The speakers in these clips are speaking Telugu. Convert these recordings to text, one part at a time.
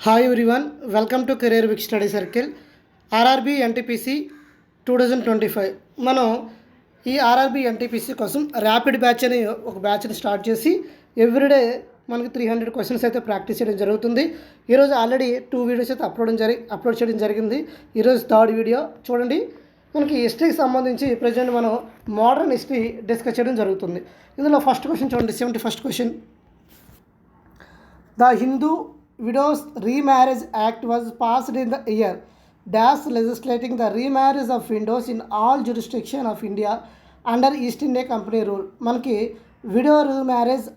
Hi everyone, welcome to career విక్ స్టడీ సర్కిల్. ఆర్ఆర్బీ ఎన్టీపీసీ 2025 మనం ఈ ఆర్ఆర్బీ ఎన్టీపీసీ కోసం ర్యాపిడ్ బ్యాచ్ అని ఒక బ్యాచ్ని స్టార్ట్ చేసి ఎవ్రీడే మనకి 300 క్వశ్చన్స్ అయితే ప్రాక్టీస్ చేయడం జరుగుతుంది. ఈరోజు ఆల్రెడీ 2 వీడియోస్ అయితే అప్లోడ్ చేయడం జరిగింది. ఈరోజు 3rd వీడియో చూడండి. మనకి హిస్టరీకి సంబంధించి ప్రజెంట్ మనం మోడర్న్ హిస్టరీ డిస్కస్ చేయడం జరుగుతుంది. ఇందులో ఫస్ట్ క్వశ్చన్ చూడండి, 71st question. The Hindu Widows Remarriage Act was passed in the year dash legislating the remarriage of widows in all jurisdiction of India under East India Company rule. మనకి విడో రీమ్యారేజ్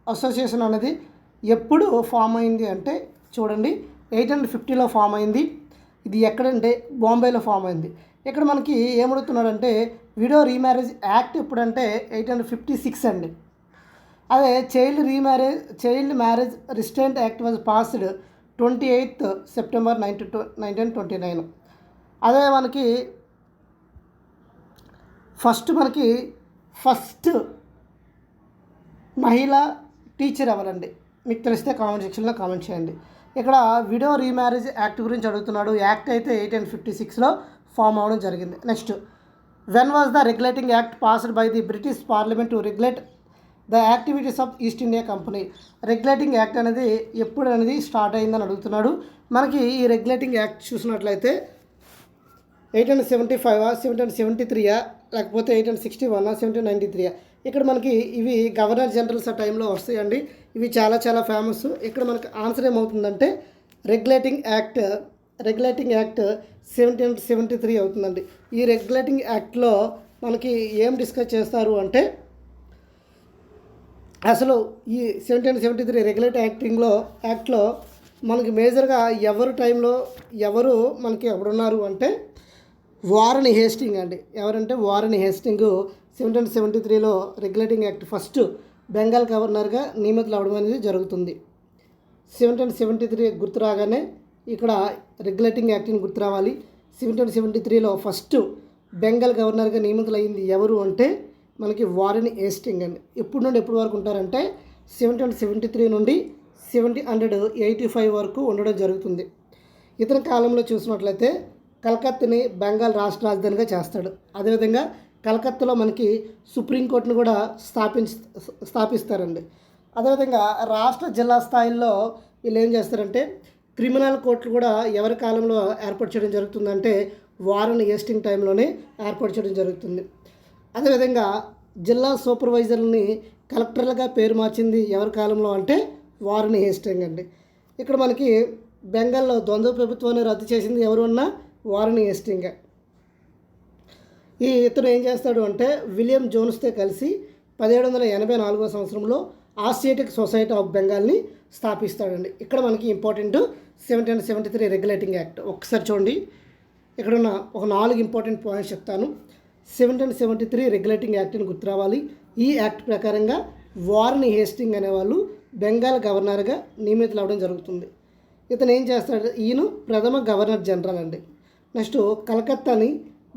అసోసియేషన్ అనేది ఎప్పుడు ఫామ్ అయింది అంటే చూడండి 1850లో ఫామ్ అయింది. ఇది ఎక్కడంటే బాంబేలో ఫామ్ అయింది. ఇక్కడ మనకి ఏమడుగుతున్నాడంటే విడో రీమ్యారేజ్ యాక్ట్ ఎప్పుడంటే 1856 అండి. అదే child marriage restraint act was passed 28th September 1929. అదే మనకి ఫస్ట్ మహిళా టీచర్ ఎవరండి? మీకు తెలిస్తే కామెంట్ సెక్షన్లో కామెంట్ చేయండి. ఇక్కడ విడో రీమ్యారేజ్ యాక్ట్ గురించి అడుగుతున్నాడు. యాక్ట్ అయితే 1856లో ఫామ్ అవ్వడం జరిగింది. Next, when was the regulating act passed by the British parliament to regulate the activities of east India company? Regulating act అనేది ఎప్పుడు అనేది స్టార్ట్ అయిందని అడుగుతున్నాడు. మనకి ఈ రెగ్యులేటింగ్ యాక్ట్ చూసినట్లయితే 1875, 1773, లేకపోతే 1861, 1793. ఇక్కడ మనకి ఇవి గవర్నర్ జనరల్స్ ఆ టైంలో వస్తాయండి. ఇవి చాలా చాలా ఫేమస్. ఇక్కడ మనకి ఆన్సర్ ఏమవుతుందంటే రెగ్యులేటింగ్ యాక్ట్ 1773 అవుతుందండి. ఈ రెగ్యులేటింగ్ యాక్ట్లో మనకి ఏం డిస్కస్ చేస్తారు అంటే అసలు ఈ 1773 రెగ్యులేటింగ్ యాక్ట్లో మనకి మేజర్గా ఎవరు మనకి ఎవరున్నారు అంటే వారన్ హేస్టింగ్ అండి. ఎవరంటే వారన్ హేస్టింగ్ 1773లో రెగ్యులేటింగ్ యాక్ట్ ఫస్ట్ బెంగాల్ గవర్నర్గా నియమితులు అవ్వడం అనేది జరుగుతుంది. 1773 గుర్తు రాగానే ఇక్కడ రెగ్యులేటింగ్ యాక్ట్ని గుర్తు రావాలి. 1773లో ఫస్ట్ బెంగాల్ గవర్నర్గా నియమితులు అయింది ఎవరు అంటే మనకి వారన్ హేస్టింగ్ అండి. ఎప్పుడు నుండి ఎప్పటి వరకు ఉంటారంటే 1773 నుండి 1785 వరకు ఉండడం జరుగుతుంది. ఇతని కాలంలో చూసినట్లయితే కలకత్తాని బెంగాల్ రాష్ట్ర రాజధానిగా చేస్తాడు. అదేవిధంగా కలకత్తాలో మనకి సుప్రీంకోర్టును కూడా స్థాపిస్తారండి. అదేవిధంగా రాష్ట్ర జిల్లా స్థాయిల్లో వీళ్ళు ఏం చేస్తారంటే క్రిమినల్ కోర్టులు కూడా ఎవరి కాలంలో ఏర్పాటు చేయడం జరుగుతుందంటే వారన్ హేస్టింగ్ టైంలోనే ఏర్పాటు చేయడం జరుగుతుంది. అదేవిధంగా జిల్లా సూపర్వైజర్ని కలెక్టర్లుగా పేరు మార్చింది ఎవరి కాలంలో అంటే వారన్ హేస్టింగ్ అండి. ఇక్కడ మనకి బెంగాల్లో ద్వంద్వ ప్రభుత్వాన్ని రద్దు చేసింది ఎవరు అన్నా వారన్ హేస్టింగ్. ఇతను ఏం చేస్తాడు అంటే విలియం జోన్స్తో కలిసి 1784వ సంవత్సరంలో ఆసియాటిక్ సొసైటీ ఆఫ్ బెంగాల్ని స్థాపిస్తాడండి. ఇక్కడ మనకి ఇంపార్టెంట్ 1773 రెగ్యులేటింగ్ యాక్ట్. ఒకసారి చూడండి, ఇక్కడ ఉన్న ఒక 4 ఇంపార్టెంట్ పాయింట్స్ చెప్తాను. 1773 రెగ్యులేటింగ్ యాక్ట్ని గుర్తు రావాలి. ఈ యాక్ట్ ప్రకారంగా వారన్ హేస్టింగ్ అనేవాళ్ళు బెంగాల్ గవర్నర్గా నియమితులు అవ్వడం జరుగుతుంది. ఇతను ఏం చేస్తాడు? ఈయన ప్రథమ గవర్నర్ జనరల్ అండి. నెక్స్ట్, కలకత్తాని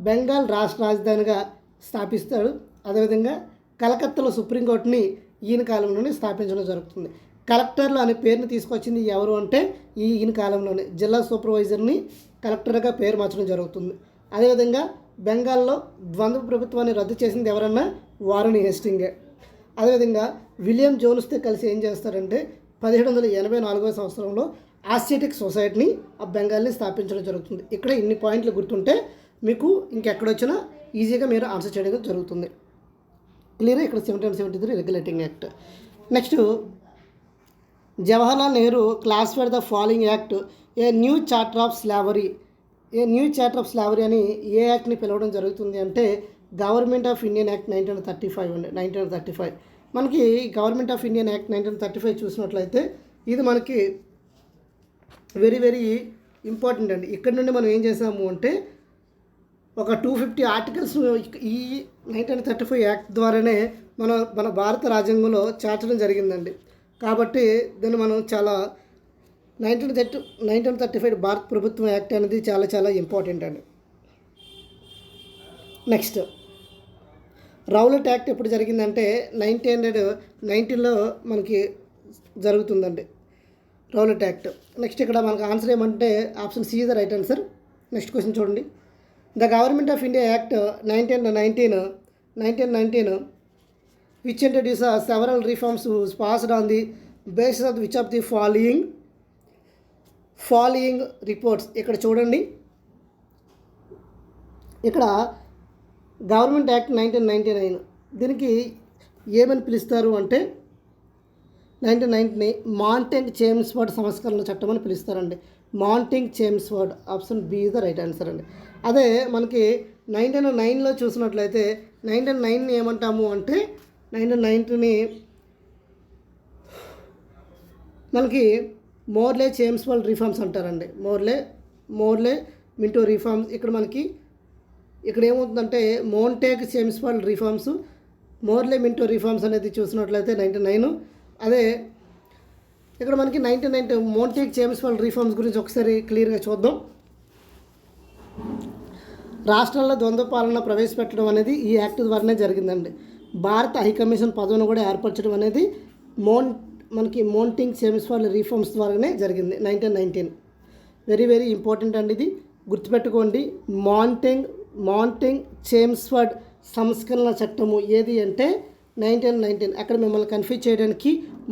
బెంగాల్ రాష్ట్ర రాజధానిగా స్థాపిస్తాడు. అదేవిధంగా కలకత్తాలో సుప్రీంకోర్టుని ఈయన కాలంలోనే స్థాపించడం జరుగుతుంది. కలెక్టర్లు అనే పేరుని తీసుకొచ్చింది ఎవరు అంటే ఈయన కాలంలోనే జిల్లా సూపర్వైజర్ని కలెక్టర్గా పేరు మార్చడం జరుగుతుంది. అదేవిధంగా బెంగాల్లో ద్వంద్వ ప్రభుత్వాన్ని రద్దు చేసింది ఎవరన్నా వారన్ హేస్టింగే. అదేవిధంగా విలియం జోన్స్తో కలిసి ఏం చేస్తారంటే 1784వ సంవత్సరంలో ఆసియాటిక్ సొసైటీని ఆ బెంగాల్ని స్థాపించడం జరుగుతుంది. ఇక్కడ ఇన్ని పాయింట్లు గుర్తుంటే మీకు ఇంకెక్కడొచ్చినా ఈజీగా మీరు ఆన్సర్ చేయడం జరుగుతుంది. క్లియర్? ఇక్కడ 1773 regulating act. Next, Jawaharlal Nehru classified the following act a new charter of slavery అని ఏ యాక్ట్ని పిలవడం జరుగుతుంది అంటే గవర్నమెంట్ ఆఫ్ ఇండియన్ యాక్ట్ 1935 అండి. 1935 మనకి గవర్నమెంట్ ఆఫ్ ఇండియన్ యాక్ట్ 1935 చూసినట్లయితే ఇది మనకి వెరీ వెరీ ఇంపార్టెంట్ అండి. ఇక్కడ నుండి మనం ఏం చేసాము అంటే ఒక 250 ఆర్టికల్స్ ఈ 1935 యాక్ట్ ద్వారానే మన భారత రాజ్యాంగంలో చేర్చడం జరిగిందండి. కాబట్టి దీన్ని మనం చాలా 1935 భారత ప్రభుత్వం యాక్ట్ అనేది చాలా చాలా ఇంపార్టెంట్ అండి. నెక్స్ట్, రౌలట్ యాక్ట్ ఎప్పుడు జరిగిందంటే 1919లో మనకి జరుగుతుందండి. Rowlatt act. నెక్స్ట్ ఇక్కడ మనకు ఆన్సర్ ఏమంటే option C the right answer. Next question చూడండి. The government of India act 1919 which introduces several reforms was passed on the basis of which of the following reports. ఇక్కడ చూడండి, ఇక్కడ గవర్నమెంట్ యాక్ట్ 1999 దీనికి ఏమని పిలుస్తారు అంటే 1990 మాంటెంగ్ చేమ్స్ఫర్డ్ సంస్కరణ చట్టం అని పిలుస్తారండి. Montagu Chelmsford option B is the right answer అండి. అదే మనకి 1909లో చూసినట్లయితే 1909ని ఏమంటాము అంటే 1990ని మనకి మోర్లే చేమ్స్ఫర్డ్ రిఫార్మ్స్ అంటారండి. మోర్లే మింటో రిఫార్మ్స్. ఇక్కడ ఏమవుతుందంటే మోంటేగ్ చేమ్స్ఫర్డ్ రిఫార్మ్స్, మోర్లే మింటో రిఫార్మ్స్ అనేది చూసినట్లయితే 1909. అదే ఇక్కడ మనకి 1990 మోంటేగ్ చేమ్స్ఫర్డ్ రిఫార్మ్స్ గురించి ఒకసారి క్లియర్గా చూద్దాం. రాష్ట్రాల్లో ద్వంద్వ పాలన ప్రవేశపెట్టడం అనేది ఈ యాక్ట్ ద్వారానే జరిగిందండి. భారత హైకమిషన్ పదవిని కూడా ఏర్పరచడం అనేది మనకి మోంటింగ్ చేమ్స్ఫర్డ్ రిఫార్మ్స్ ద్వారానే జరిగింది 1919. వెరీ వెరీ ఇంపార్టెంట్ అండి, ఇది గుర్తుపెట్టుకోండి. మాంటెంగ్ చేమ్స్ఫర్డ్ సంస్కరణ చట్టము ఏది అంటే 1919. అక్కడ మిమ్మల్ని కన్ఫ్యూజ్ చేయడానికి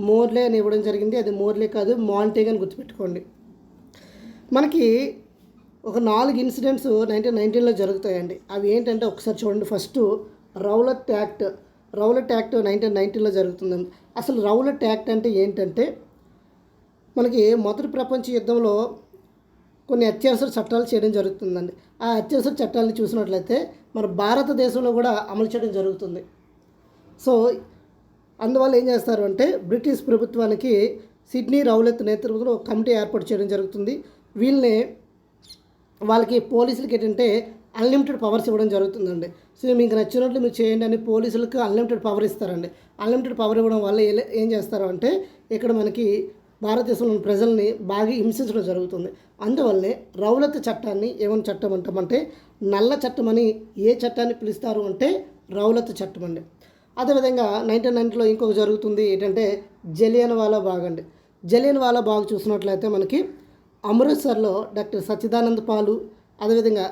మోర్లే అని ఇవ్వడం జరిగింది, అది మోర్లే కాదు మాంటెగ్ అని గుర్తుపెట్టుకోండి. మనకి ఒక 4 ఇన్సిడెంట్స్ 1919లో జరుగుతాయండి. అవి ఏంటంటే ఒకసారి చూడండి. ఫస్ట్ రౌలట్ యాక్ట్ 1919లో జరుగుతుందండి. అసలు రౌలట్ యాక్ట్ అంటే ఏంటంటే మనకి మొదటి ప్రపంచ యుద్ధంలో కొన్ని అత్యవసర చట్టాలు చేయడం జరుగుతుందండి. ఆ అత్యవసర చట్టాలను చూసినట్లయితే మన భారతదేశంలో కూడా అమలు చేయడం జరుగుతుంది. సో అందువల్ల ఏం చేస్తారు అంటే బ్రిటిష్ ప్రభుత్వానికి సిడ్నీ రౌలత్ నేతృత్వంలో ఒక కమిటీ ఏర్పాటు చేయడం జరుగుతుంది. వాళ్ళకి పోలీసులకి ఏంటంటే అన్లిమిటెడ్ పవర్స్ ఇవ్వడం జరుగుతుందండి. సో మీకు నచ్చినట్లు మీరు చేయండి అని పోలీసులకు అన్లిమిటెడ్ పవర్ ఇస్తారండి. అన్లిమిటెడ్ పవర్ ఇవ్వడం వల్ల ఏం చేస్తారు అంటే ఇక్కడ మనకి భారతదేశంలోని ప్రజల్ని బాగా హింసించడం జరుగుతుంది. అందువల్లే రౌలత్ చట్టాన్ని ఏమని చట్టం అంటామంటే నల్ల చట్టం అని ఏ చట్టాన్ని పిలుస్తారు అంటే రౌలత్ చట్టం అండి. అదేవిధంగా 1990లో ఇంకొక జరుగుతుంది ఏంటంటే జలియన్వాలా బాగ్ అండి. జలియన్వాలా బాగ్ చూసినట్లయితే మనకి అమృత్సర్లో డాక్టర్ సచ్చిదానంద్ పాలు, అదేవిధంగా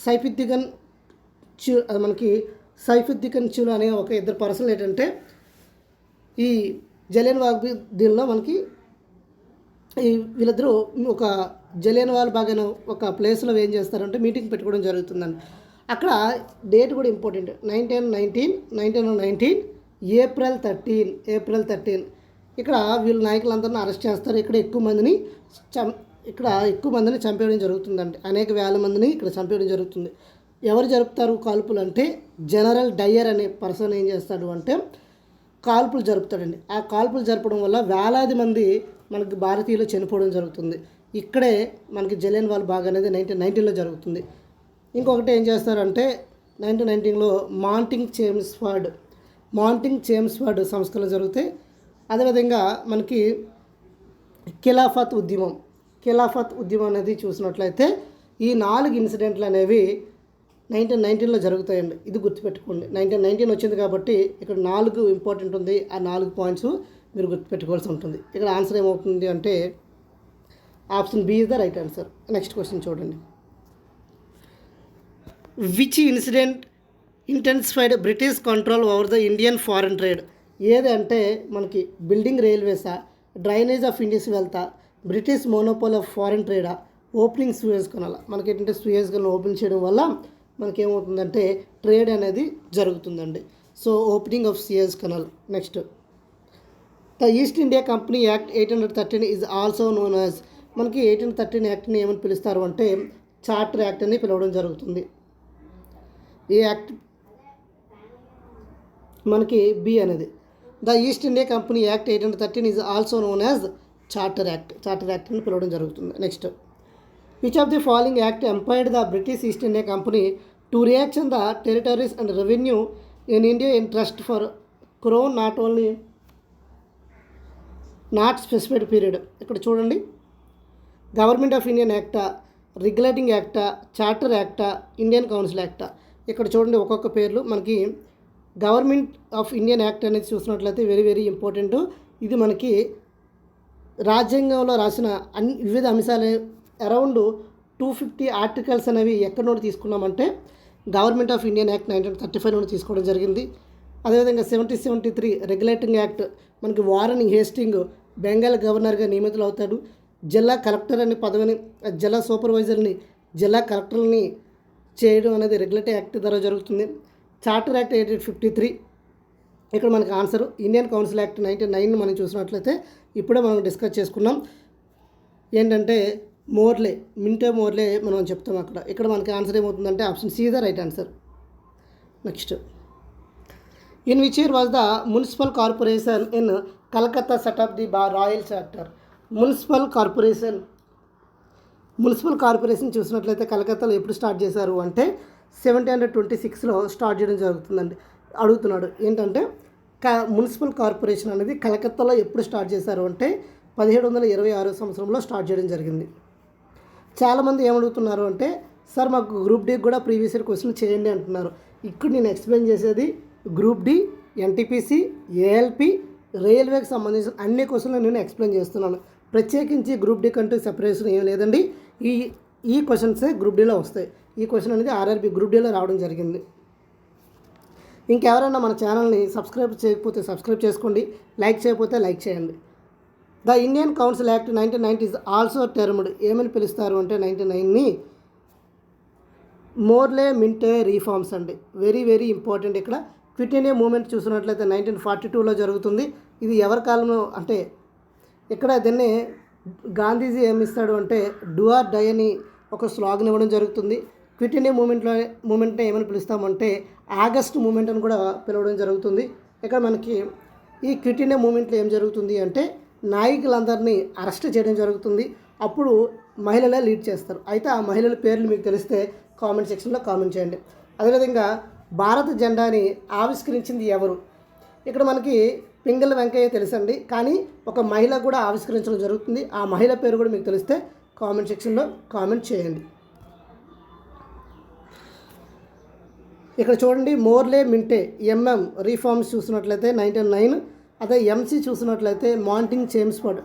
సైఫుద్దీన్ చులు అనే ఒక ఇద్దరు పర్సన్లు ఏంటంటే ఈ జలియన్వాలా దీనిలో మనకి వీళ్ళిద్దరూ ఒక జలియన్వాలా బాగ్ అనే ఒక ప్లేస్లో ఏం చేస్తారంటే మీటింగ్ పెట్టుకోవడం జరుగుతుందండి. అక్కడ డేట్ కూడా ఇంపార్టెంట్. 1919 ఏప్రిల్ 13 ఇక్కడ వీళ్ళ నాయకులందరినీ అరెస్ట్ చేస్తారు. ఇక్కడ ఎక్కువ మందిని చంపేయడం జరుగుతుందండి. అనేక వేల మందిని ఇక్కడ చంపేయడం జరుగుతుంది. ఎవరు జరుపుతారు కాల్పులు అంటే జనరల్ డయ్యర్ అనే పర్సన్ ఏం చేస్తాడు అంటే కాల్పులు జరుపుతాడండి. ఆ కాల్పులు జరపడం వల్ల వేలాది మంది మనకి భారతీయులు చనిపోవడం జరుగుతుంది. ఇక్కడే మనకి జలియన్వాలా బాగ్ అనేది 1919లో జరుగుతుంది. ఇంకొకటి ఏం చేస్తారంటే 1919లో మాంటింగ్ చేమ్స్ఫర్డ్ సంస్కరణ జరుగుతాయి. అదేవిధంగా మనకి ఖిలాఫత్ ఉద్యమం అనేది చూసినట్లయితే ఈ 4 ఇన్సిడెంట్లు అనేవి 1919లో జరుగుతాయండి. ఇది గుర్తుపెట్టుకోండి. 1919 వచ్చింది కాబట్టి ఇక్కడ 4 ఇంపార్టెంట్ ఉంది. ఆ 4 పాయింట్స్ మీరు గుర్తుపెట్టుకోవాల్సి ఉంటుంది. ఇక్కడ ఆన్సర్ ఏమవుతుంది అంటే option B is the right answer. Next question చూడండి. Which incident intensified British control over the Indian foreign trade? ఏది అంటే మనకి బిల్డింగ్ రైల్వేసా, డ్రైనేజ్ ఆఫ్ ఇండియస్ వెల్తా, బ్రిటిష్ మోనోపోల్ ఆఫ్ ఫారెన్ ట్రేడా, ఓపెనింగ్ సూయజ్ కెనాల్. మనకి ఏంటంటే సూయజ్ కెనాల్ ఓపెన్ చేయడం వల్ల మనకేమవుతుందంటే ట్రేడ్ అనేది జరుగుతుందండి. So opening of Suez canal. Next the East India Company act 1813 is also known as. మనకి 1813 యాక్ట్ని ఏమని పిలుస్తారు అంటే చార్టర్ యాక్ట్ అని పిలవడం జరుగుతుంది. ఈ యాక్ట్ మనకి బి అనేది the East India Company act 1813 is also known as charter act అని పిలవడం జరుగుతుంది. Next which of the following act empowered the British East India Company to reaction the territories and revenue in India in trust for crown not specified period. ఇక్కడ చూడండి, గవర్నమెంట్ ఆఫ్ ఇండియన్ యాక్టా, రెగ్యులేటింగ్ యాక్టా, చార్టర్ యాక్టా, ఇండియన్ కౌన్సిల్ యాక్టా. ఇక్కడ చూడండి ఒక్కొక్క పేర్లు. మనకి గవర్నమెంట్ ఆఫ్ ఇండియన్ యాక్ట్ అనేది చూసినట్లయితే వెరీ వెరీ ఇంపార్టెంట్. ఇది మనకి రాజ్యాంగంలో రాసిన వివిధ అంశాలు అరౌండ్ 250 ఆర్టికల్స్ అనేవి ఎక్కడి నుండి తీసుకున్నామంటే గవర్నమెంట్ ఆఫ్ ఇండియన్ యాక్ట్ 1935 నుండి తీసుకోవడం జరిగింది. అదేవిధంగా 7073 రెగ్యులేటింగ్ యాక్ట్ మనకి వారన్ హేస్టింగ్ బెంగాల్ గవర్నర్గా నియమితులు అవుతాడు. జిల్లా కలెక్టర్ అనే పదవిని జిల్లా సూపర్వైజర్ని జిల్లా కలెక్టర్ని చేయడం అనేది రెగ్యులేటింగ్ యాక్ట్ ద్వారా జరుగుతుంది. చార్టర్ యాక్ట్ 1853 ఇక్కడ మనకి ఆన్సర్. ఇండియన్ కౌన్సిల్ యాక్ట్ 1909 మనం చూసినట్లయితే ఇప్పుడే మనం డిస్కస్ చేసుకున్నాం. ఏంటంటే మోర్లే మింటో మోర్లే మనం చెప్తాం అక్కడ. ఇక్కడ మనకి ఆన్సర్ ఏమవుతుందంటే option C the right answer. Next, in which year was the municipal corporation in Calcutta set of the royal charter? Municipal corporation చూసినట్లయితే కలకత్తాలో ఎప్పుడు స్టార్ట్ చేశారు అంటే 1726లో స్టార్ట్ చేయడం జరుగుతుందండి. అడుగుతున్నాడు ఏంటంటే మున్సిపల్ కార్పొరేషన్ అనేది కలకత్తాలో ఎప్పుడు స్టార్ట్ చేశారు అంటే 1726 సంవత్సరంలో స్టార్ట్ చేయడం జరిగింది. చాలామంది ఏమడుగుతున్నారు అంటే సార్ మాకు గ్రూప్ డి కూడా ప్రీవియస్ ఇయర్ క్వశ్చన్ చేయండి అంటున్నారు. ఇక్కడ నేను ఎక్స్ప్లెయిన్ చేసేది గ్రూప్ డి, ఎన్టీపీసీ, ఏఎల్పి, రైల్వేకి సంబంధించిన అన్ని క్వశ్చన్లు నేను ఎక్స్ప్లెయిన్ చేస్తున్నాను. ప్రత్యేకించి గ్రూప్ డి కంటూ సెపరేషన్ ఏం లేదండి. ఈ క్వశ్చన్సే గ్రూప్ డీలో వస్తాయి. ఈ క్వశ్చన్ అనేది ఆర్ఆర్బి గ్రూప్ డీలో రావడం జరిగింది. ఇంకెవరైనా మన ఛానల్ని సబ్స్క్రైబ్ చేయకపోతే సబ్స్క్రైబ్ చేసుకోండి, లైక్ చేయకపోతే లైక్ చేయండి. The Indian council act 1990 is also termed ఏమని పిలుస్తారు అంటే 1909ని మోర్లే మింటే రీఫార్మ్స్ అండి. Very very important. ఇక్కడ క్విట్ ఇండియా మూవ్మెంట్ చూసినట్లయితే 1942లో జరుగుతుంది. ఇది ఎవరి కాలంలో అంటే ఇక్కడ దీన్ని గాంధీజీ ఏమిస్తాడు అంటే డూ ఆర్ డై అని ఒక స్లోగన్ ఇవ్వడం జరుగుతుంది. క్విట్ ఇండియా మూమెంట్ని ఏమని పిలుస్తామంటే ఆగస్ట్ మూమెంట్ అని కూడా పిలవడం జరుగుతుంది. ఇక్కడ మనకి ఈ క్విట్ ఇండియా మూమెంట్లో ఏం జరుగుతుంది అంటే నాయకులందరినీ అరెస్ట్ చేయడం జరుగుతుంది. అప్పుడు మహిళలే లీడ్ చేస్తారు. అయితే ఆ మహిళల పేర్లు మీకు తెలిస్తే కామెంట్ సెక్షన్లో కామెంట్ చేయండి. అదేవిధంగా భారత జెండాని ఆవిష్కరించింది ఎవరు? ఇక్కడ మనకి పింగళ వెంకయ్య తెలుసండి, కానీ ఒక మహిళ కూడా ఆవిష్కరించడం జరుగుతుంది. ఆ మహిళ పేరు కూడా మీకు తెలిస్తే కామెంట్ సెక్షన్లో కామెంట్ చేయండి. ఇక్కడ చూడండి, మోర్లే మింటే ఎంఎం రీఫార్మ్స్ చూసినట్లయితే 1909. అదే ఎంసీ చూసినట్లయితే మాంటింగ్ చేమ్స్ఫర్డ్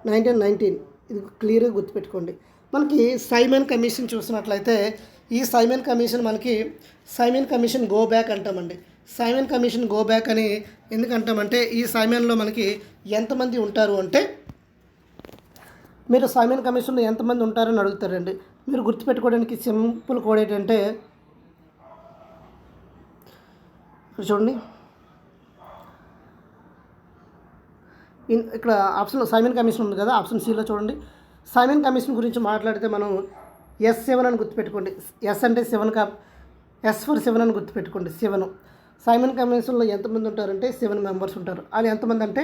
1919. ఇది క్లియర్గా గుర్తుపెట్టుకోండి. మనకి సైమన్ కమిషన్ చూసినట్లయితే ఈ సైమన్ కమిషన్ మనకి సైమన్ కమిషన్ గో బ్యాక్ అంటామండి. సైమన్ కమిషన్ గో బ్యాక్ అని ఎందుకంటామంటే ఈ సైమన్లో మనకి ఎంతమంది ఉంటారు అంటే మీరు సైమన్ కమిషన్లో ఎంతమంది ఉంటారని అడుగుతారండి. మీరు గుర్తుపెట్టుకోవడానికి సింపుల్ కోడ్ ఏంటంటే చూడండి, ఇక్కడ ఆప్షన్లో సైమన్ కమిషన్ ఉంది కదా, ఆప్షన్ సిలో చూడండి. సైమన్ కమిషన్ గురించి మాట్లాడితే మనం S7 అని గుర్తుపెట్టుకోండి. ఎస్ అంటే 7 ఎస్ ఫర్ 7 అని గుర్తుపెట్టుకోండి. 7. సైమన్ కమిషన్లో ఎంతమంది ఉంటారంటే 7 మెంబర్స్ ఉంటారు. వాళ్ళు ఎంతమంది అంటే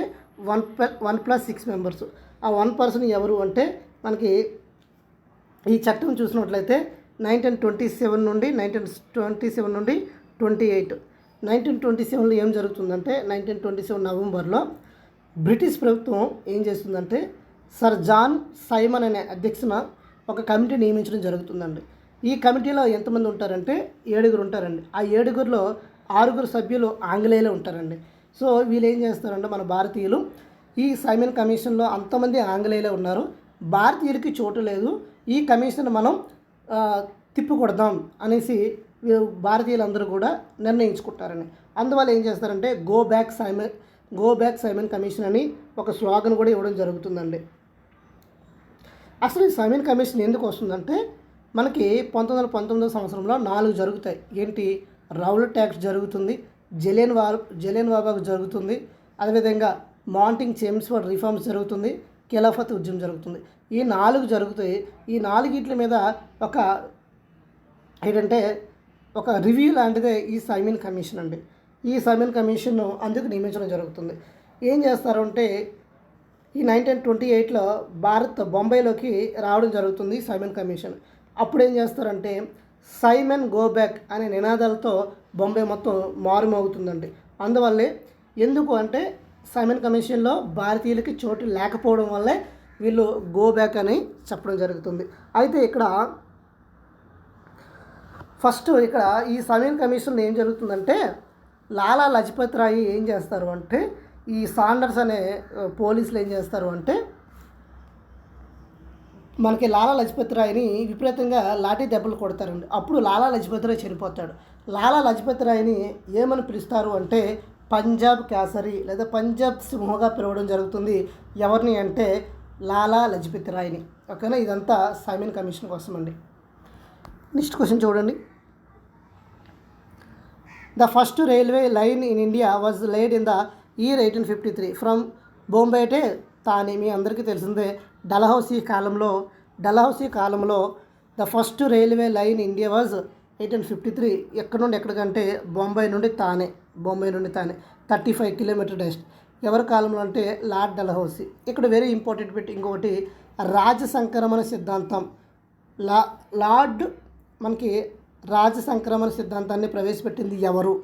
1+6 మెంబర్స్. ఆ 1 పర్సన్ ఎవరు అంటే మనకి ఈ చట్టం చూసినట్లయితే 1927 నుండి 28. 1927లో ఏం జరుగుతుందంటే 1927 నవంబర్లో బ్రిటిష్ ప్రభుత్వం ఏం చేస్తుందంటే సర్ జాన్ సైమన్ అనే అధ్యక్షున ఒక కమిటీ నియమించడం జరుగుతుందండి. ఈ కమిటీలో ఎంతమంది ఉంటారంటే 7 ఉంటారండి. ఆ 7లో 6 సభ్యులు ఆంగ్లేయులు ఉంటారండి. సో వీళ్ళు ఏం చేస్తారంటే మన భారతీయులు ఈ సైమన్ కమిషన్లో అంతమంది ఆంగ్లేయులే ఉన్నారు, భారతీయులకి చోటు లేదు, ఈ కమిషన్ మనం తిప్పికొడదాం అనేసి భారతీయులందరూ కూడా నిర్ణయించుకుంటారని. అందువల్ల ఏం చేస్తారంటే గో బ్యాక్ సైమన్ కమిషన్ అని ఒక స్లోగన్ కూడా ఇవ్వడం జరుగుతుందండి. అసలు ఈ సైమన్ కమిషన్ ఎందుకు వస్తుందంటే మనకి 1919 సంవత్సరంలో 4 జరుగుతాయి. ఏంటి? రౌలట్ ట్యాక్స్ జరుగుతుంది, జలియన్ వాబాగ్ జరుగుతుంది, అదేవిధంగా మాంటింగ్ చేమ్స్ఫర్డ్ రిఫార్మ్స్ జరుగుతుంది, ఖిలాఫత్ ఉద్యమం జరుగుతుంది. ఈ 4 జరుగుతాయి. ఈ 4 మీద ఒక ఏంటంటే ఒక రివ్యూ లాంటిదే ఈ సైమన్ కమిషన్ అండి. ఈ సైమన్ కమిషన్ను అందుకు నియమించడం జరుగుతుంది. ఏం చేస్తారు అంటే ఈ 1928లో బొంబాయిలోకి రావడం జరుగుతుంది సైమన్ కమిషన్. అప్పుడు ఏం చేస్తారంటే సైమన్ గో బ్యాక్ అనే నినాదాలతో బొంబాయి మొత్తం మారుమోగుతుందండి. అందువల్లే ఎందుకు అంటే సైమన్ కమిషన్లో భారతీయులకి చోటు లేకపోవడం వల్లే వీళ్ళు గో బ్యాక్ అని చెప్పడం జరుగుతుంది. అయితే ఇక్కడ ఫస్ట్ ఈ సైమన్ కమిషన్లో ఏం జరుగుతుందంటే లాలా లజపత్ రాయ్ ఏం చేస్తారు అంటే ఈ సాండర్స్ అనే పోలీసులు ఏం చేస్తారు అంటే మనకి లాలా లజపత్ రాయ్ని విపరీతంగా లాఠీ దెబ్బలు కొడతారండి. అప్పుడు లాలా లజపత్ రాయ్ చనిపోతాడు. లాలా లజపత్ రాయ్ని ఏమని పిలుస్తారు అంటే పంజాబ్ కేసరి లేదా పంజాబ్ సింహగా పిలవడం జరుగుతుంది. ఎవరిని అంటే లాలా లజపత్ రాయ్ని. ఓకేనా, ఇదంతా సైమన్ కమిషన్ కోసం అండి. నెక్స్ట్ క్వశ్చన్ చూడండి. The first railway line in India was laid in the year 1853 from Bombay to Thane. మీ అందరికీ తెలిసిందే డల్హౌసీ కాలంలో the first railway line India was 1853. ఎక్కడ నుండి ఎక్కడికంటే బొంబాయి నుండి థానే 35 కిలోమీటర్ డెస్ట్. ఎవరి కాలంలో అంటే లార్డ్ డల్హౌసీ. ఇక్కడ వెరీ ఇంపార్టెంట్ బిట్ ఇంకొకటి, రాజ సంక్రమణ సిద్ధాంతం. లార్డ్ మనకి రాజ సంక్రమణ సిద్ధాంతాన్ని ప్రవేశపెట్టింది ఎవరు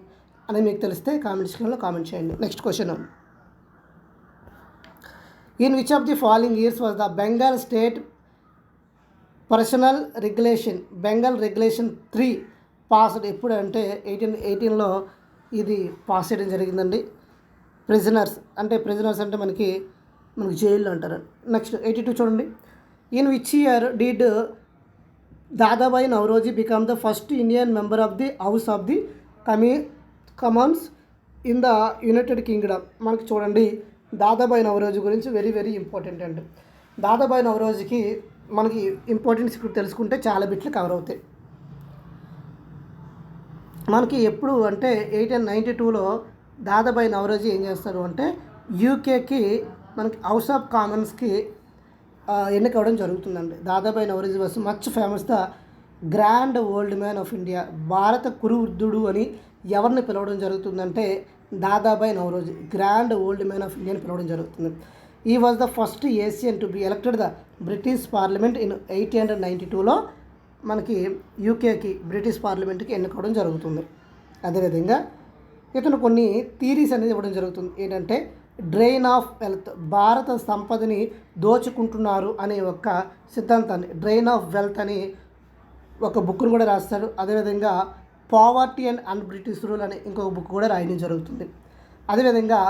అని మీకు తెలిస్తే కామెంట్ సెక్షన్లో కామెంట్ చేయండి. Next question, in which of the following years was the Bengal state personal regulation 3 passed? ఎప్పుడు అంటే 1818లో ఇది పాస్ చేయడం జరిగిందండి. ప్రిజనర్స్ అంటే మనకి జైల్లో అంటారు. నెక్స్ట్ 82 చూడండి. In which year did Dadabhai Naoroji become the first Indian member of the house of the commons in the United Kingdom? మనకి చూడండి దాదాబాయి నవరోజీ గురించి వెరీ వెరీ ఇంపార్టెంట్ అండి. దాదాబాయి నవరోజీకి మనకి ఇంపార్టెన్స్ ఇప్పుడు తెలుసుకుంటే చాలా బిట్లు కవర్ అవుతాయి. మనకి ఎప్పుడు అంటే 1892లో దాదాబాయి నవరోజీ ఏం చేస్తారు అంటే యూకేకి మనకి హౌస్ ఆఫ్ కామన్స్కి ఎన్నికవడం జరుగుతుందండి. Dadabhai Naoroji was much famous the grand old man of India. భారత కురువృద్ధుడు అని ఎవరిని పిలవడం జరుగుతుందంటే Dadabhai Naoroji grand old man of India అని పిలవడం జరుగుతుంది. ఈ was the first Asian to be elected the British parliament in 1892లో మనకి యూకేకి బ్రిటిష్ పార్లమెంట్కి ఎన్నుకోవడం జరుగుతుంది. అదేవిధంగా ఇతను కొన్ని థీరీస్ అనేది ఇవ్వడం జరుగుతుంది. ఏంటంటే డ్రైన్ ఆఫ్ వెల్త్, భారత సంపదని దోచుకుంటున్నారు అనే ఒక సిద్ధాంతాన్ని, డ్రైన్ ఆఫ్ వెల్త్ అని ఒక బుక్ను కూడా రాస్తాడు. అదేవిధంగా పావర్టీ అండ్ అన్బ్రిటిష్ రూల్ అనే ఇంకొక బుక్ కూడా రాయడం జరుగుతుంది. అదేవిధంగా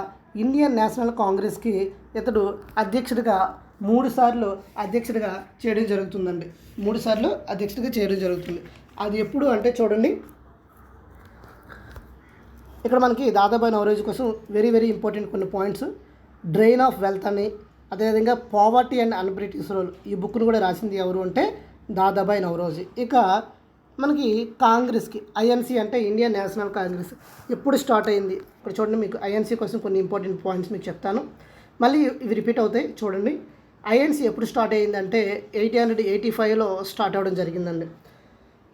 ఇండియన్ నేషనల్ కాంగ్రెస్కి ఇతడు అధ్యక్షుడిగా 3 సార్లు అధ్యక్షుడిగా చేయడం జరుగుతుందండి. 3 సార్లు అధ్యక్షుడిగా చేయడం జరుగుతుంది. అది ఎప్పుడు అంటే చూడండి, ఇక్కడ మనకి దాదాబాయి నవరోజీ కోసం వెరీ వెరీ ఇంపార్టెంట్ కొన్ని పాయింట్స్, డ్రైన్ ఆఫ్ వెల్త్ అని, అదేవిధంగా పావర్టీ అండ్ అన్బ్రిటిష్ రూల్. ఈ బుక్ను కూడా రాసింది ఎవరు అంటే దాదాబాయి నవరోజీ. ఇక మనకి కాంగ్రెస్కి ఐఎన్సీ అంటే ఇండియన్ నేషనల్ కాంగ్రెస్ ఎప్పుడు స్టార్ట్ అయింది? ఇక్కడ చూడండి, మీకు ఐఎన్సీ కోసం కొన్ని ఇంపార్టెంట్ పాయింట్స్ మీకు చెప్తాను, మళ్ళీ ఇవి రిపీట్ అవుతాయి చూడండి. ఐఎన్సీ ఎప్పుడు స్టార్ట్ అయ్యిందంటే 1885లో స్టార్ట్ అవ్వడం జరిగిందండి.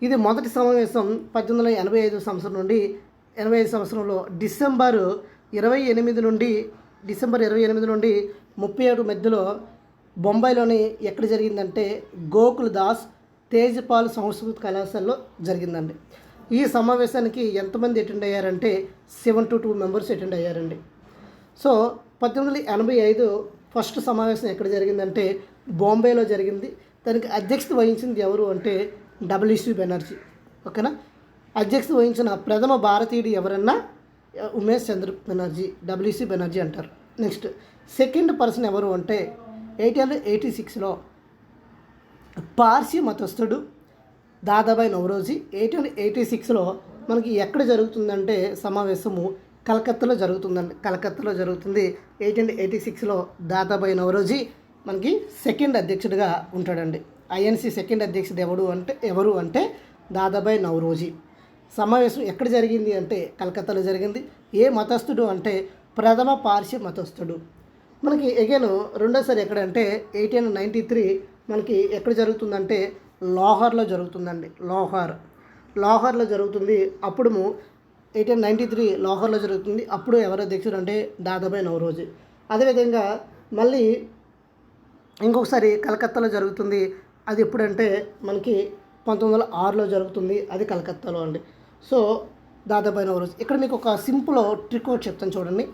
ఇది మొదటి సమావేశం 1885 సంవత్సరం నుండి 85 సంవత్సరంలో డిసెంబర్ 28 నుండి 37 మధ్యలో బొంబాయిలోని ఎక్కడ జరిగిందంటే గోకుల్ దాస్ తేజ్పాల్ సంస్కృత కళాశాలలో జరిగిందండి. ఈ సమావేశానికి ఎంతమంది అటెండ్ అయ్యారంటే 72 మెంబర్స్ అటెండ్ అయ్యారండి. సో 1885 ఫస్ట్ సమావేశం ఎక్కడ జరిగిందంటే బాంబేలో జరిగింది. దానికి అధ్యక్షత వహించింది ఎవరు అంటే డబ్ల్యూసీ బెనర్జీ. ఓకేనా, అధ్యక్షత వహించిన ప్రథమ భారతీయుడు ఎవరన్నా ఉమేష్ చంద్ర బెనర్జీ, డబ్ల్యూసీ బెనర్జీ అంటారు. నెక్స్ట్ సెకండ్ పర్సన్ ఎవరు అంటే 1886లో పార్సీ మతస్థుడు దాదాబాయి నవరోజీ. 1886లో మనకి ఎక్కడ జరుగుతుందంటే సమావేశము కలకత్తాలో జరుగుతుందండి. కలకత్తాలో జరుగుతుంది. 1886లో దాదాబాయి నవరోజీ మనకి సెకండ్ అధ్యక్షుడిగా ఉంటాడండి. ఐఎన్సీ సెకండ్ అధ్యక్షుడు ఎవరు అంటే దాదాబాయి నవరోజీ. సమావేశం ఎక్కడ జరిగింది అంటే కలకత్తాలో జరిగింది. ఏ మతస్థుడు అంటే ప్రథమ పార్సీ మతస్థుడు. మనకి అగైన్ రెండోసారి ఎక్కడంటే 1893 మనకి ఎక్కడ జరుగుతుందంటే లాహోర్లో జరుగుతుందండి. లాహోర్లో జరుగుతుంది. అప్పుడు 1893 లాహోర్లో జరుగుతుంది. అప్పుడు ఎవరు అధ్యక్షుడు అంటే దాదాబాయి నవరోజీ. అదేవిధంగా మళ్ళీ ఇంకొకసారి కలకత్తాలో జరుగుతుంది. అది ఎప్పుడంటే మనకి 1906లో జరుగుతుంది. అది కలకత్తాలో అండి. సో దాదాబాయి నవరోజీ. ఇక్కడ మీకు ఒక సింపుల్ ట్రిక్ ఒకటి చెప్తాను చూడండి.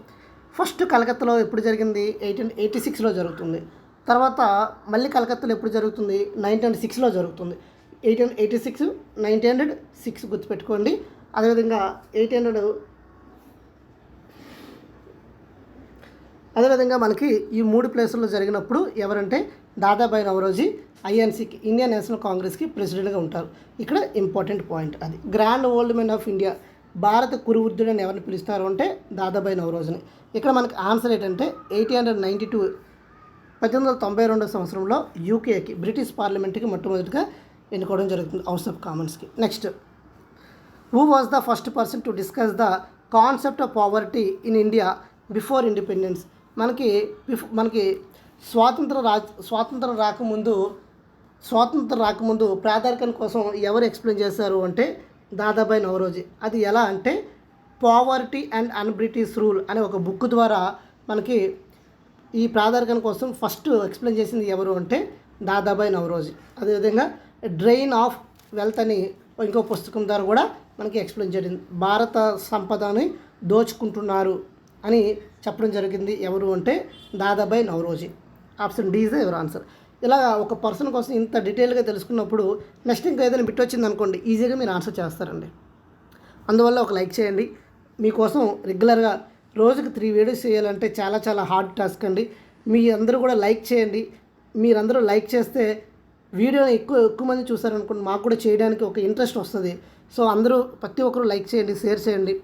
ఫస్ట్ కలకత్తాలో ఎప్పుడు జరిగింది? 1886లో జరుగుతుంది. తర్వాత మళ్ళీ కలకత్తాలో ఎప్పుడు జరుగుతుంది? 1906లో జరుగుతుంది. 1886 1906 గుర్తుపెట్టుకోండి. అదేవిధంగా 1800 అదేవిధంగా మనకి ఈ 3 ప్లేసుల్లో జరిగినప్పుడు ఎవరంటే దాదాబాయి నవరోజీ ఐఎన్సీకి ఇండియన్ నేషనల్ కాంగ్రెస్కి ప్రెసిడెంట్గా ఉంటారు. ఇక్కడ ఇంపార్టెంట్ పాయింట్ అది. Grand old men of India, భారత కురువృద్ధుడు అని ఎవరిని పిలుస్తారు అంటే దాదాబాయి నవరోజుని. ఇక్కడ మనకి ఆన్సర్ ఏంటంటే 1892 1892 సంవత్సరంలో యూకేకి బ్రిటిష్ పార్లమెంట్కి మొట్టమొదటిగా ఎన్నుకోవడం జరుగుతుంది హౌస్ ఆఫ్ కామన్స్కి. Next, who was the first person to discuss the concept of poverty in India before independence? మనకి స్వాతంత్రం రాకముందు ప్రాధాన్యత కోసం ఎవరు ఎక్స్ప్లెయిన్ చేశారు అంటే దాదాబాయి నవరోజీ. అది ఎలా అంటే poverty and an British rule అనే ఒక బుక్ ద్వారా మనకి ఈ ప్రాధాన్యత కోసం ఫస్ట్ ఎక్స్ప్లెయిన్ చేసింది ఎవరు అంటే దాదాబాయి నవరోజీ. అదేవిధంగా డ్రెయిన్ ఆఫ్ వెల్త్ అని ఇంకో పుస్తకం ద్వారా కూడా మనకి ఎక్స్ప్లెయిన్ జరిగింది. భారత సంపదని దోచుకుంటున్నారు అని చెప్పడం జరిగింది ఎవరు అంటే Dadabhai Naoroji. Option D is the ever answer. ఇలా ఒక పర్సన్ కోసం ఇంత డీటెయిల్గా తెలుసుకున్నప్పుడు నెక్స్ట్ ఇంకా ఏదైనా బిట్ వచ్చింది అనుకోండి, ఈజీగా మీరు ఆన్సర్ చేస్తారండి. అందువల్ల ఒక లైక్ చేయండి. మీకోసం రెగ్యులర్గా రోజుకి 3 వీడియోస్ చేయాలంటే చాలా చాలా హార్డ్ టాస్క్ అండి. మీ అందరూ కూడా లైక్ చేయండి. మీరందరూ లైక్ చేస్తే వీడియోని ఎక్కువ మంది చూసారనుకోండి, మాకు కూడా చేయడానికి ఒక ఇంట్రెస్ట్ వస్తుంది. సో అందరూ ప్రతి ఒక్కరు లైక్ చేయండి, షేర్ చేయండి.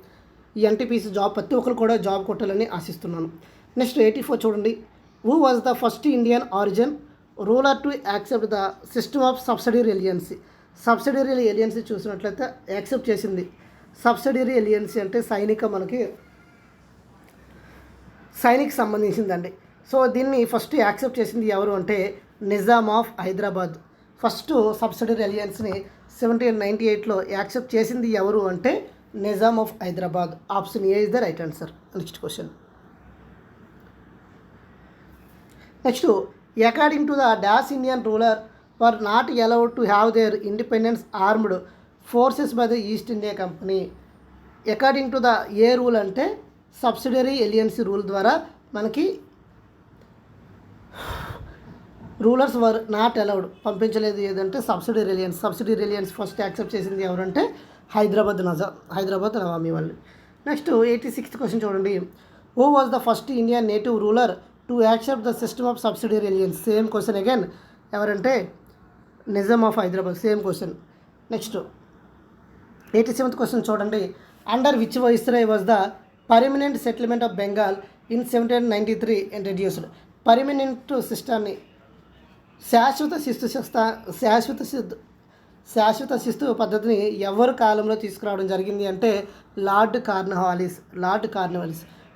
ఈ ఎన్టీపీసీ జాబ్ ప్రతి ఒక్కరు కూడా జాబ్ కొట్టాలని ఆశిస్తున్నాను. నెక్స్ట్ 84 చూడండి. Who was the first Indian origin ruler to accept the system of subsidiary alliance? Subsidiary alliance చూసినట్లయితే యాక్సెప్ట్ చేసింది. సబ్సిడరీ ఎలియన్సీ అంటే సైనిక్ సంబంధించిందండి. సో దీన్ని ఫస్ట్ యాక్సెప్ట్ చేసింది ఎవరు అంటే Nizam of Hyderabad. First subsidiary అలియన్స్ని 1798లో యాక్సెప్ట్ చేసింది ఎవరు అంటే Nizam of Hyderabad. Option A is the right answer. Next question. Next, according to the dash Indian ruler were not allowed to have there independence armed forces by the East India company. According to the A rule అంటే సబ్సిడరీ ఎలియన్సీ రూల్ ద్వారా మనకి రూలర్స్ వర్ నాట్ అలౌడ్ పంపించలేదు. ఏదంటే సబ్సిడరీ ఎలియన్స్ ఫస్ట్ యాక్సెప్ట్ చేసింది ఎవరంటే హైదరాబాద్ నవామీ వాళ్ళు. నెక్స్ట్ 86th క్వశ్చన్ చూడండి. Who was the first Indian native ruler to accept the system of subsidiary alliance? Same question again. ఎవరంటే Nizam of Hyderabad. Same question. Next 87th question చూడండి. Under which viceroy was the permanent settlement of Bengal in 1793 introduced? Permanent సిస్టాన్ని శాశ్వత శిస్తు పద్ధతిని ఎవరి కాలంలో తీసుకురావడం జరిగింది అంటే Lord Cornwallis.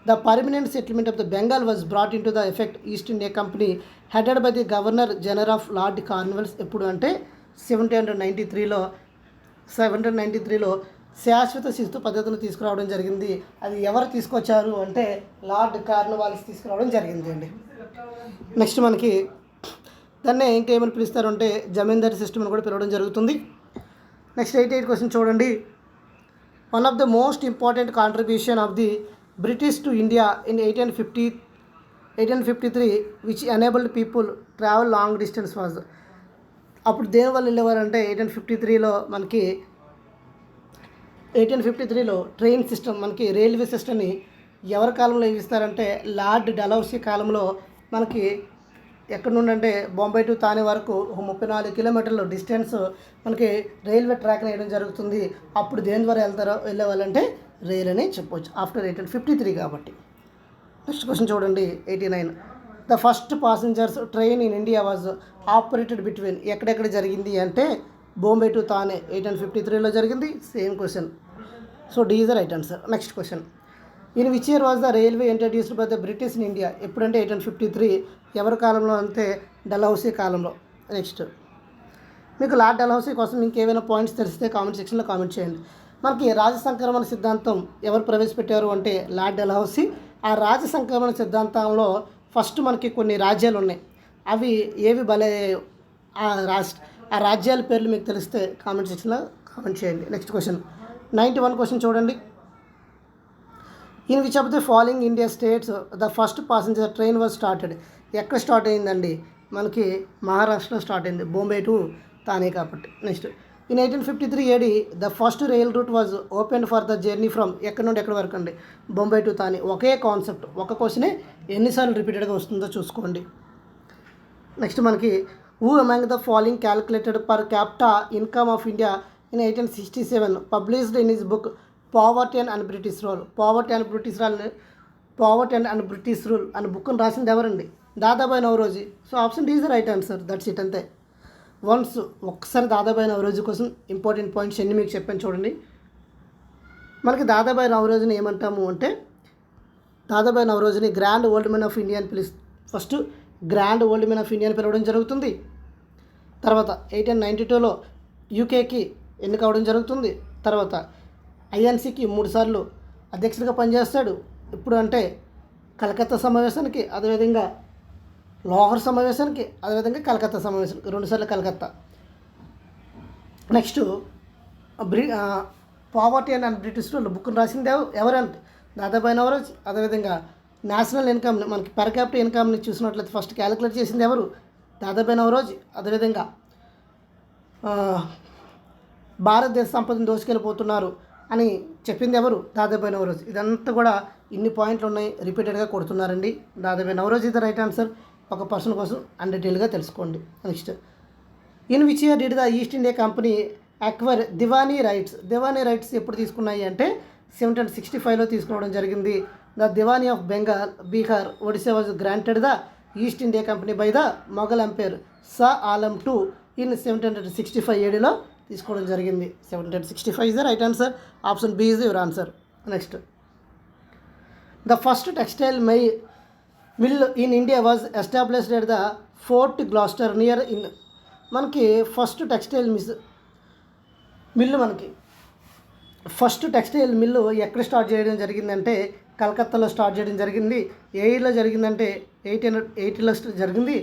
The permanent settlement of the Bengal was brought into the effect east India company headed by the governor general of lord Cornwallis. ఎప్పుడు అంటే 1793లో శాశ్వత శిస్తు పద్ధతిని తీసుకురావడం జరిగింది. అది ఎవరు తీసుకొచ్చారు అంటే లార్డ్ కార్న్వాలిస్ తీసుకురావడం జరిగింది అండి. నెక్స్ట్ మనకి దాన్నే ఇంకేమని పిలుస్తారు అంటే జమీందారీ సిస్టమ్ అని కూడా పిలవడం జరుగుతుంది. నెక్స్ట్ 88 క్వశ్చన్ చూడండి. One of the most important contribution of the British to India in 1853 which enabled people travel long distance was? అప్పుడు దేనివల్ల వెళ్ళేవారంటే 1853లో ట్రైన్ సిస్టమ్ మనకి రైల్వే సిస్టమ్ని ఎవరి కాలంలో ఇస్తారంటే లార్డ్ డలహౌసీ కాలంలో మనకి ఎక్కడి నుండి అంటే బొంబాయి టు తానే వరకు 34 కిలోమీటర్ల డిస్టెన్స్ మనకి రైల్వే ట్రాక్ వేయడం జరుగుతుంది. అప్పుడు దేని ద్వారా వెళ్ళేవాళ్ళంటే రైల్ అని చెప్పవచ్చు ఆఫ్టర్ 1853 కాబట్టి. నెక్స్ట్ క్వశ్చన్ చూడండి 89. The first passengers train in India was operated between? ఎక్కడెక్కడ జరిగింది అంటే బొంబాయి టు తానే 1853లో జరిగింది. Same question. So D is the right answer. Next question. In which year was the railway introduced by the British in India? ఎప్పుడంటే 1853. ఎవరి కాలంలో అంటే డల్హౌసీ కాలంలో. నెక్స్ట్, మీకు లార్డ్ డల్హౌసీ కోసం ఇంకేమైనా పాయింట్స్ తెలిస్తే కామెంట్ సెక్షన్లో కామెంట్ చేయండి. మనకి రాజసంక్రమణ సిద్ధాంతం ఎవరు ప్రవేశపెట్టారు అంటే లార్డ్ డల్హౌసీ. ఆ రాజసంక్రమణ సిద్ధాంతంలో ఫస్ట్ మనకి కొన్ని రాజ్యాలు ఉన్నాయి. అవి ఏవి ఆ రాజ్యాల పేర్లు మీకు తెలిస్తే కామెంట్ సెక్షన్లో కామెంట్ చేయండి. నెక్స్ట్ క్వశ్చన్ 91 క్వశ్చన్ చూడండి. In which of the following India states the first passenger train was started? ఎక్కడ స్టార్ట్ అయిందండి? మనకి మహారాష్ట్రలో స్టార్ట్ అయింది, బొంబాయి టు తానే కాబట్టి. Next, in 1853 AD the first rail route was open for the journey from ఎక్కడి నుండి ఎక్కడి వరకు అండి? బొంబాయి టు తానే. ఒకే కాన్సెప్ట్, ఒక క్వశ్చనే ఎన్నిసార్లు రిపీటెడ్గా వస్తుందో చూసుకోండి. నెక్స్ట్ మనకి who among the following calculated per capita income of India in 1867 published in his book poverty and British rule. Poverty and British rule అని బుక్ని రాసింది ఎవరండి? Dadabhai Naoroji. So option D is the right answer. That's it, అంతే. ఒక్కసారి దాదాబాయి నౌరోజీ కోసం ఇంపార్టెంట్ పాయింట్స్ ఎన్ని మీకు చెప్పాను చూడండి. మనకి దాదాబాయి నౌరోజీని ఏమంటాము అంటే, దాదాబాయి నౌరోజీని grand old man of India అని first grand old man of India అని పిలవడం జరుగుతుంది. తర్వాత 1892లో యూకేకి ఎన్నిక అవడం జరుగుతుంది. తర్వాత ఐఎన్సీకి 3 సార్లు అధ్యక్షుడిగా పనిచేస్తాడు. ఇప్పుడు అంటే కలకత్తా సమావేశానికి, అదేవిధంగా లాహోర్ సమావేశానికి, అదేవిధంగా కలకత్తా సమావేశానికి 2 సార్లు Calcutta. Next poverty and British rule బుక్ని రాసింది ఎవరంటే దాదాబాయి నౌరోజీ. అదేవిధంగా నేషనల్ ఇన్కమ్ని, మనకి పర్ క్యాపిటల్ ఇన్కమ్ని చూసినట్లయితే ఫస్ట్ క్యాలిక్యులేట్ చేసింది ఎవరు? దాదాబాయి నౌరోజీ. అదేవిధంగా భారతదేశ సంపదను దోచుకెళ్ళిపోతున్నారు అని చెప్పింది ఎవరు? దాదాబాయి నౌరోజీ. ఇదంతా కూడా ఇన్ని పాయింట్లు ఉన్నాయి, రిపీటెడ్గా కొడుతున్నారండి. Dadabhai Naoroji the right answer. ఒక పర్సన్ కోసం అన్ డీటెయిల్గా తెలుసుకోండి. Next, in which year did the East India Company acquire diwani rights? Diwani rights ఎప్పుడు తీసుకున్నాయి అంటే 1765లో తీసుకోవడం జరిగింది. The diwani of Bengal, Bihar, Odisha was granted the East India Company by the Mughal empire Shah Alam II in 1765 ఏడీలో తీసుకోవడం జరిగింది. 1765 is the right answer. Option B is your answer. Next, the first textile mill in India was established at the fort Gloster near in. మనకి ఫస్ట్ టెక్స్టైల్ మిల్లు ఎక్కడ స్టార్ట్ చేయడం జరిగిందంటే కలకత్తాలో స్టార్ట్ చేయడం జరిగింది. ఏ ఇయర్లో జరిగిందంటే 1880లో జరిగింది.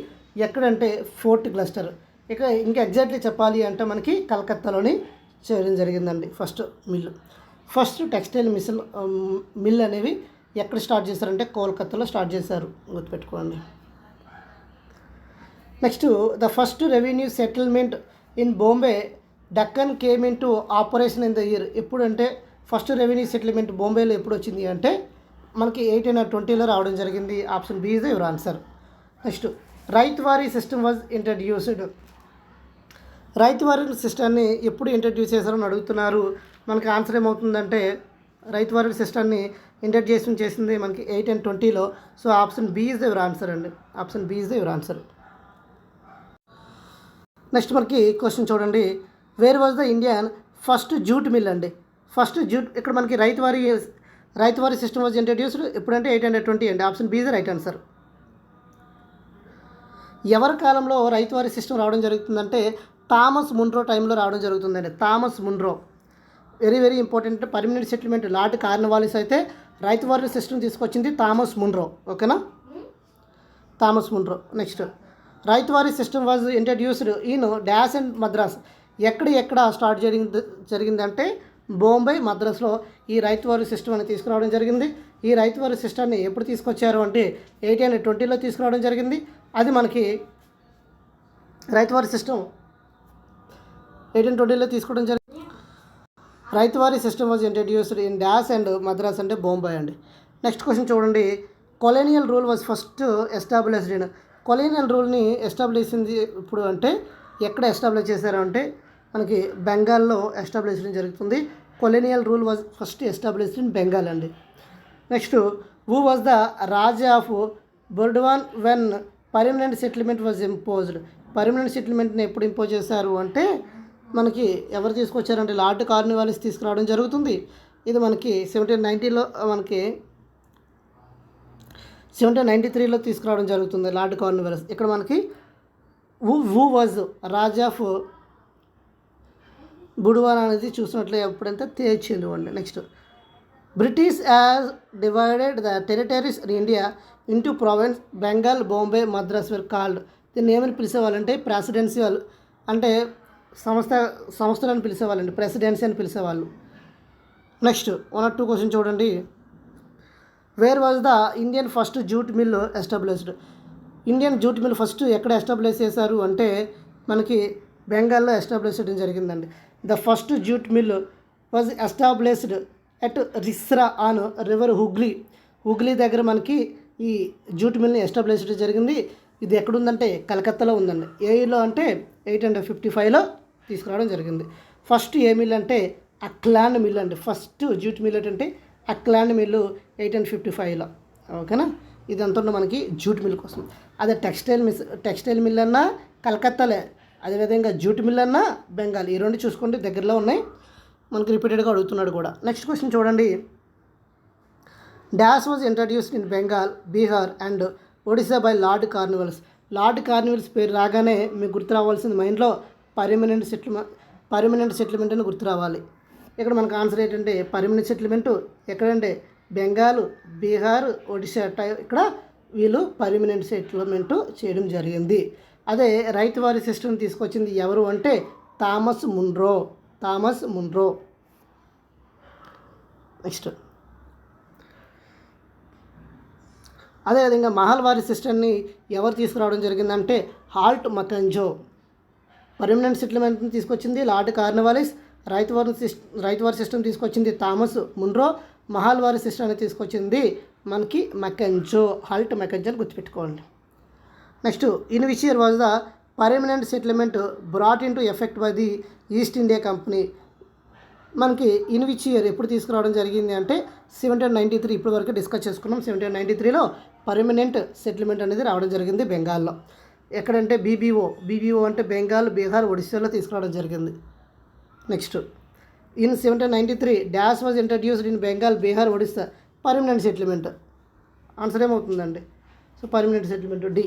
ఎక్కడంటే ఫోర్ట్ గ్లాస్టర్. ఇంకా ఎగ్జాక్ట్లీ చెప్పాలి అంటే మనకి కలకత్తాలోని చేయడం జరిగిందండి ఫస్ట్ టెక్స్టైల్ మిల్ అనేవి ఎక్కడ స్టార్ట్ చేశారంటే కోల్కత్తాలో స్టార్ట్ చేశారు, గుర్తుపెట్టుకోండి. Next, the first revenue settlement in Bombay Deccan came into operation in the year. ఎప్పుడంటే ఫస్ట్ రెవెన్యూ సెటిల్మెంట్ బాంబేలో ఎప్పుడు వచ్చింది అంటే మనకి 1820లో రావడం జరిగింది. Option B is your answer. Next, ryotwari system was introduced. Ryotwari సిస్టాన్ని ఎప్పుడు ఇంట్రడ్యూస్ చేశారని అడుగుతున్నారు. మనకి ఆన్సర్ ఏమవుతుందంటే రైతువారీ సిస్టాన్ని ఇంట్రడ్యూస్ చేసింది మనకి 1820లో. So option B is your answer అండి. Option B is your answer. Next మనకి క్వశ్చన్ చూడండి, where was the Indian first jute mill అండి. ఫస్ట్ జూట్, ఇక్కడ మనకి రైతువారీ సిస్టమ్ వాజ్ ఇంట్రడ్యూస్డ్ ఎప్పుడంటే 1820 అండి. Option B is the right answer. ఎవరి కాలంలో రైతువారీ సిస్టమ్ రావడం జరుగుతుందంటే థామస్ మున్రో టైంలో రావడం జరుగుతుందండి. Thomas Munro very very important. Permanent settlement lord Cornwallis అయితే రైతువారీ సిస్టమ్ తీసుకొచ్చింది థామస్ మున్రో. ఓకేనా, Thomas Munro. Next, ryotwari system was introduced in dash and Madras. ఎక్కడ స్టార్ట్ జరిగిందంటే బొంబై, మద్రాస్లో ఈ రైతువారీ సిస్టమ్ అని తీసుకురావడం జరిగింది. ఈ రైతువారీ సిస్టాన్ని ఎప్పుడు తీసుకొచ్చారు అంటే 1820లో తీసుకురావడం జరిగింది. అది మనకి రైతువారీ సిస్టమ్ 1820లో తీసుకోవడం జరిగింది. Ryotwari system was introduced in dash and Madras అంటే బొంబై అండి. నెక్స్ట్ క్వశ్చన్ చూడండి, colonial rule was first established in. Colonial రూల్ని ఎస్టాబ్లిష్ ఇప్పుడు అంటే ఎక్కడ ఎస్టాబ్లిష్ చేశారు అంటే మనకి బెంగాల్లో ఎస్టాబ్లిష్ జరుగుతుంది. Colonial rule was first established in Bengal అండి. Next, who was the Raja of Burdwan when permanent settlement was imposed. Permanent సెటిల్మెంట్ని ఎప్పుడు ఇంపోజ్ చేశారు అంటే మనకి ఎవరు తీసుకొచ్చారంటే లార్డ్ కార్న్వాలిస్ తీసుకురావడం జరుగుతుంది. ఇది మనకి 1793లో తీసుకురావడం జరుగుతుంది లార్డ్ కార్న్వాలిస్. ఇక్కడ మనకి హూ వాజ్ రాజా ఆఫ్ బుడ్వాన్ అనేది చూసినట్లే ఎప్పుడంటే తేల్చింది అండి. Next, British as divided the territories in India into province Bengal, Bombay, Madras were called. దీన్ని ఏమని పిలిచేవాళ్ళంటే ప్రెసిడెన్సీ వాళ్ళు, అంటే సంస్థలను పిలిచేవాళ్ళండి, ప్రెసిడెన్సీ అని పిలిచేవాళ్ళు. నెక్స్ట్ 1 or 2 క్వశ్చన్ చూడండి, where was the Indian first jute mill established. Indian jute mill first ఎక్కడ ఎస్టాబ్లిష్ చేశారు అంటే మనకి బెంగాల్లో ఎస్టాబ్లిష్ చేయడం జరిగిందండి. The first jute mill was established at Rishra on river Hooghly దగ్గర మనకి ఈ జూట్ మిల్ని ఎస్టాబ్లిష్ చేయడం జరిగింది. ఇది ఎక్కడుందంటే కలకత్తాలో ఉందండి. ఏ ఇయర్లో అంటే 855లో తీసుకురావడం జరిగింది. ఫస్ట్ ఏ మిల్ అంటే అక్లాండ్ మిల్ అండి. ఫస్ట్ జూట్ మిల్ ఏంటంటే అక్లాండ్ మిల్లు 855లో. ఓకేనా, ఇదంతా మనకి జూట్ మిల్ కోసం. అదే టెక్స్టైల్ మిల్ అన్నా కలకత్తాలే, అదేవిధంగా జూట్ మిల్ అన్నా బెంగాల్. ఈ రెండు చూసుకోండి, దగ్గరలో ఉన్నాయి. మనకి రిపీటెడ్గా అడుగుతున్నాడు కూడా. నెక్స్ట్ క్వశ్చన్ చూడండి. Dash was introduced in Bengal, Bihar and Odisha by lord Cornwallis. Lord Cornwallis పేరు రాగానే మీకు గుర్తు రావాల్సింది మైండ్లో పర్మనెంట్ సెటిల్మెంట్ అని గుర్తు రావాలి. ఇక్కడ మనకు ఆన్సర్ ఏంటంటే పర్మనెంట్ సెటిల్మెంటు ఎక్కడంటే బెంగాల్, బీహార్, ఒడిశా ఇక్కడ వీళ్ళు పర్మనెంట్ సెటిల్మెంట్ చేయడం జరిగింది. అదే రైతు వారి సిస్టమ్ తీసుకొచ్చింది ఎవరు అంటే థామస్ మున్రో. నెక్స్ట్ అదేవిధంగా మహల్వారీ సిస్టమ్ని ఎవరు తీసుకురావడం జరిగిందంటే హాల్ట్ మకంజో. పర్మనెంట్ సెటిల్మెంట్ని తీసుకొచ్చింది లార్డ్ కార్న్వాలిస్, రైతు వారి సిస్టమ్ తీసుకొచ్చింది థామస్ మున్రో, మహల్వారీ సిస్టమ్ని తీసుకొచ్చింది మనకి మకంజో, హాల్ట్ మకంజో అని గుర్తుపెట్టుకోండి. Next in which year was the permanent settlement brought in to effect by the east India company. మనకి ఇన్ విచ్ ఇయర్ ఎప్పుడు తీసుకురావడం జరిగింది అంటే 1793. ఇప్పటి వరకు డిస్కస్ చేసుకున్నాం. 1793లో పర్మనెంట్ సెటిల్మెంట్ అనేది రావడం జరిగింది బెంగాల్లో. ఎక్కడంటే బీబీఓ అంటే బెంగాల్, బీహార్, ఒడిశాలో తీసుకురావడం జరిగింది. Next in 1793 dash was introduced in Bengal, Bihar, Odisha permanent settlement. Answer ఏమవుతుందండి? So permanent settlement D.